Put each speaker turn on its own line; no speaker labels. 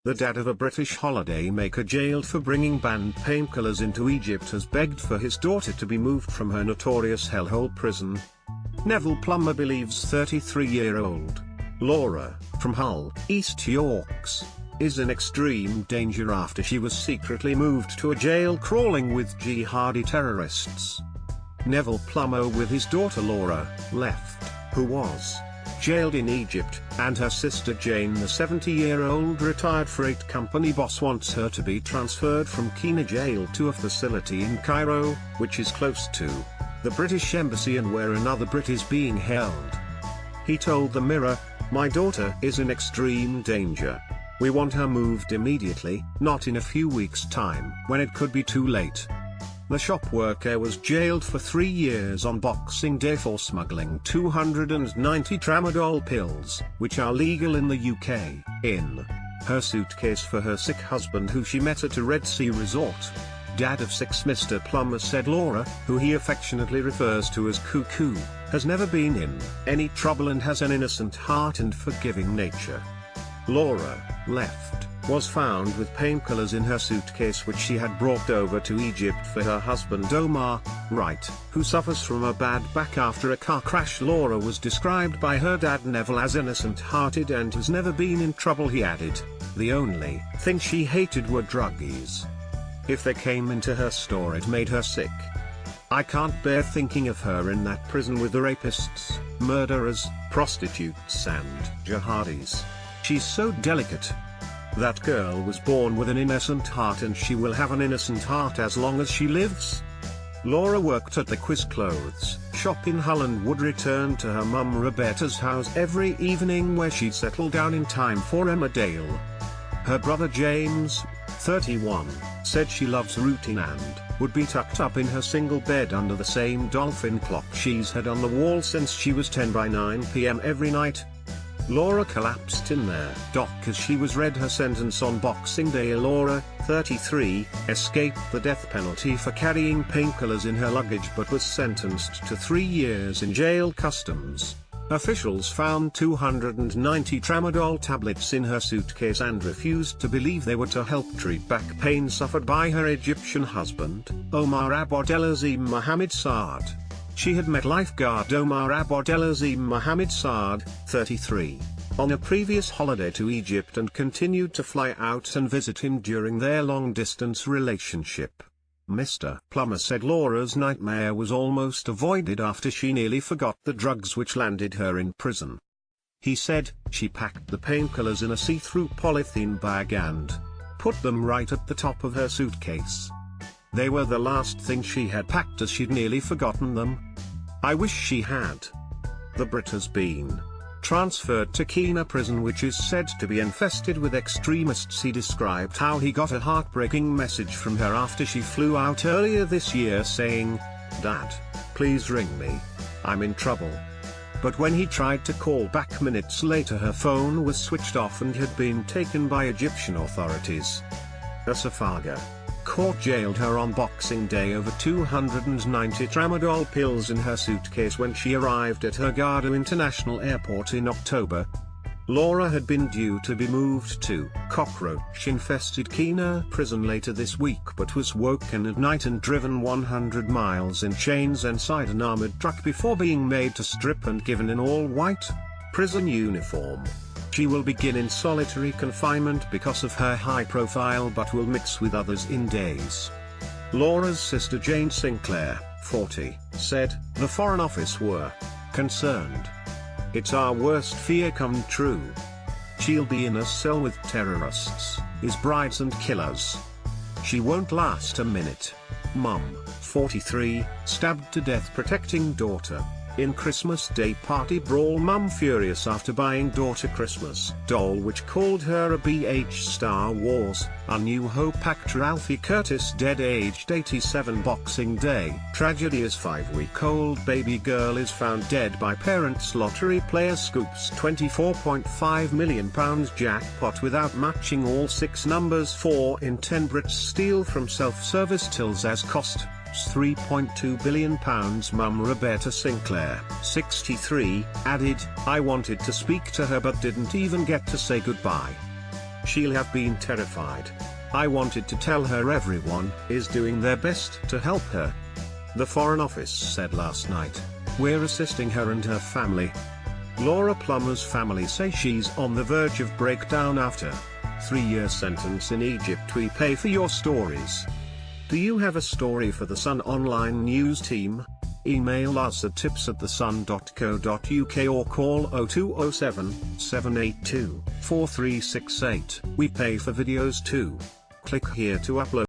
The dad of a British holidaymaker jailed for bringing banned painkillers into Egypt has begged for his daughter to be moved from her notorious hellhole prison. Neville Plummer believes 33-year-old Laura, from Hull, East Yorks, is in extreme danger after she was secretly moved to a jail crawling with jihadi terrorists. Neville Plummer with his daughter Laura, left, who was jailed in Egypt, and her sister Jane, the 70-year-old retired freight company boss, wants her to be transferred from Kenya jail to a facility in Cairo, which is close to the British Embassy and where another Brit is being held. He told the Mirror, "My daughter is in extreme danger. We want her moved immediately, not in a few weeks' time when it could be too late." The shop worker was jailed for 3 years on Boxing Day for smuggling 290 tramadol pills, which are legal in the UK, in her suitcase for her sick husband who she met at a Red Sea resort. Dad of 6 Mr. Plummer said Laura, who he affectionately refers to as Cuckoo, has never been in any trouble and has an innocent heart and forgiving nature. Laura, left, was found with painkillers in her suitcase which she had brought over to Egypt for her husband Omar, Right, who suffers from a bad back after a car crash. Laura was described by her dad Neville as innocent-hearted and has never been in trouble. He added, "The only thing she hated were druggies. If they came into her store it made her sick. I can't bear thinking of her in that prison with the rapists, murderers, prostitutes and jihadis. She's so delicate. That girl was born with an innocent heart and she will have an innocent heart as long as she lives." Laura worked at the Quiz Clothes shop in Hull and would return to her mum Roberta's house every evening where she'd settle down in time for Emmerdale. Her brother James, 31, said she loves routine and would be tucked up in her single bed under the same dolphin clock she's had on the wall since she was 10 by 9 p.m. every night. Laura collapsed in their dock as she was read her sentence on Boxing Day. Laura, 33, escaped the death penalty for carrying painkillers in her luggage but was sentenced to 3 years in jail. Customs officials found 290 tramadol tablets in her suitcase and refused to believe they were to help treat back pain suffered by her Egyptian husband, Omar Abdelaziz Mohammed Saad. She had met lifeguard Omar Abdelaziz Mohammed Saad, 33, on a previous holiday to Egypt and continued to fly out and visit him during their long-distance relationship. Mr. Plummer said Laura's nightmare was almost avoided after she nearly forgot the drugs which landed her in prison. He said, "She packed the painkillers in a see-through polythene bag and put them right at the top of her suitcase. They were the last thing she had packed as she'd nearly forgotten them. I wish she had." The Brit has been transferred to Kenya prison, which is said to be infested with extremists. He described how he got a heartbreaking message from her after she flew out earlier this year saying, "Dad, please ring me. I'm in trouble." But when he tried to call back minutes later her phone was switched off and had been taken by Egyptian authorities. A Safaga court jailed her on Boxing Day over 290 tramadol pills in her suitcase when she arrived at Hurghada International Airport in October. Laura had been due to be moved to cockroach-infested Kenya prison later this week but was woken at night and driven 100 miles in chains inside an armored truck before being made to strip and given an all-white prison uniform. She will begin in solitary confinement because of her high profile but will mix with others in days. Laura's sister Jane Sinclair, 40, said, "The Foreign Office were concerned. It's our worst fear come true. She'll be in a cell with terrorists, his brides and killers. She won't last a minute." Mum, 43, stabbed to death protecting daughter in Christmas Day party brawl. Mum furious after buying daughter Christmas doll which called her a BH. Star Wars, A New Hope actor Alfie Curtis dead aged 87. Boxing Day tragedy as 5-week-old baby girl is found dead by parents. Lottery player scoops £24.5 million jackpot without matching all 6 numbers. 4 in 10 Brits steal from self-service tills as cost £3.2 billion. Mum Roberta Sinclair, 63, added, "I wanted to speak to her but didn't even get to say goodbye. She'll have been terrified. I wanted to tell her everyone is doing their best to help her. The Foreign Office said last night, "We're assisting her and her family." Laura Plummer's family say she's on the verge of breakdown after 3-year sentence in Egypt. We pay for your stories. Do you have a story for The Sun online news team? Email us at tips@thesun.co.uk or call 0207 782 4368. We pay for videos too. Click here to upload.